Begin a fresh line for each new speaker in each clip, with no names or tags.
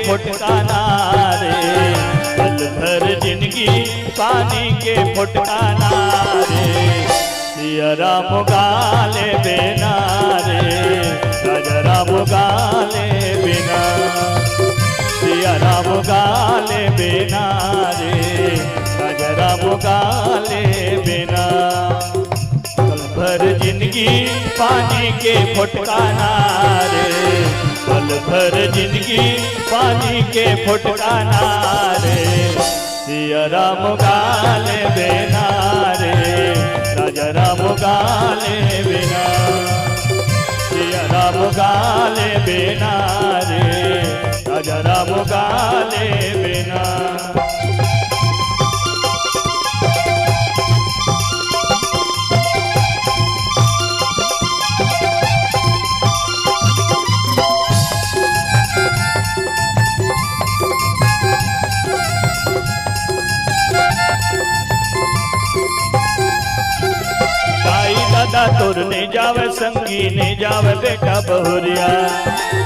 फुटकाना रे, पल भर जिंदगी पानी के फुटकाना रे। सिया राम गाले बिना रे, राजा राम गाले बिना, सिया राम गाले बिना रे, राजा राम गाले बिना। पल भर जिंदगी पानी के फुटकाना रे, पल भर जिंदगी पानी के फुटकाना रे। सिया राम गाले बिना रे, राजा राम गाले बिना, सिया राम गाले बिना रे, राजा राम गाले बिना। तोर ने जावे संगी ने जावे बेटा बहुरिया,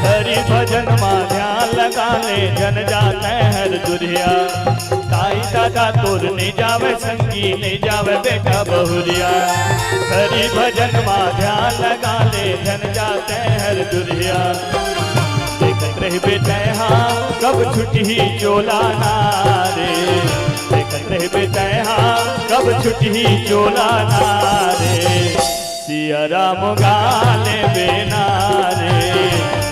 हरि भजन मा ध्यान लगा ले जन जाते हर दुरिया। ताई दादा तोर ने जावे संगी ने जावे बेटा बहुरिया, हरि भजन मा ध्यान लगा ले जन जाते हर दुरिया। देखत रह बेटे हाँ कब छुट्टी चोला नारे, देखत रह बेटे हाँ कब छुट्टी चोला नारे। सिया राम गाले बिना रे,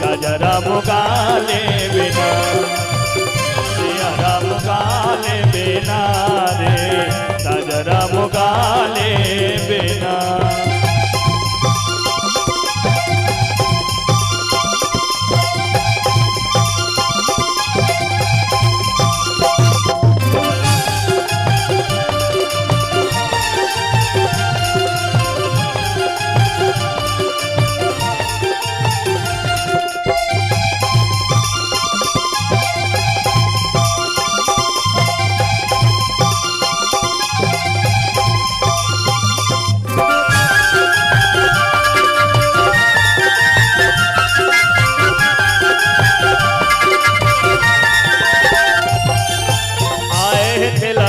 राजा राम गाले बिना, सिया राम गाले बिना रे, राजा राम गाले बिना।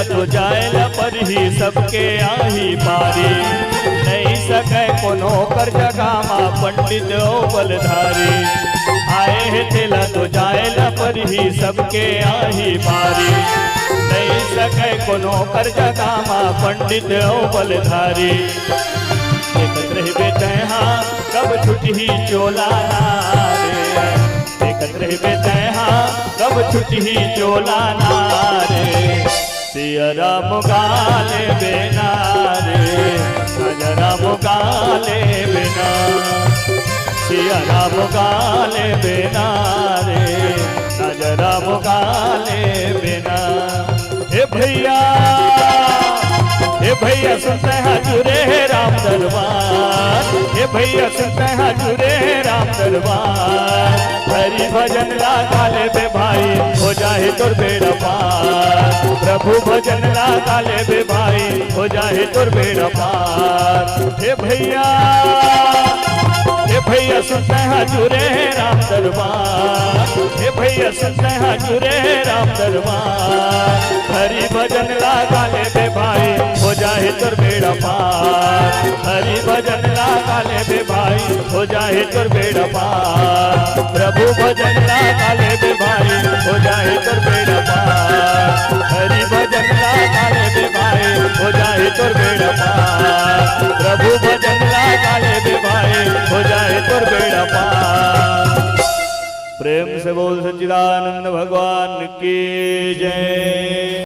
तो जाए पर ही सबके आही पारी, नहीं सके कोनो कर जगह माँ पंडित ओ बलधारी। आए है तेला तो जाए पर ही सबके आही पारी, नहीं सके कोनो कर जगह माँ पंडित ओ बलधारी। देखत रह बेटे हाँ कब छुट्टी चोला नारे, देखत रह बेटे हाँ कब छुट्टी चोला नारे। सिया राम गाले बिना रे, राजा राम गाले बिना, सिया राम गाले बिना रे, राजा राम गाले बिना। हे भैया सुनते हैं जुरे राम दरबार, हे भैया सुनते हैं जुरे राम दरबार। हरि भजन लगा ले बे भाई हो जाए तुर बेड़ा पार, प्रभु भजन लगा ले बे भाई हो जाए तुर बेड़ा पार। हे भैया सुनते हैं जुरे राम दरबार, हे भैया सुनते हैं जुरे राम दरबार। हरि भजन लगा ले बे भाई हो जाए तुर बेड़ा पार, हरि भजन लगा ले बे भाई हो जाए तुर बेड़ा पार। प्रभु भजन लगा ले बे भाई हो जाए तुर बेड़ा पार, हरि भजन लगा ले बे भाई हो जाए तुर बेड़ा पार। प्रभु भजन लगा ले बे भाई हो जाए तुर बेड़ा पार। प्रेम से बोल सच्चिदानंद भगवान की जय।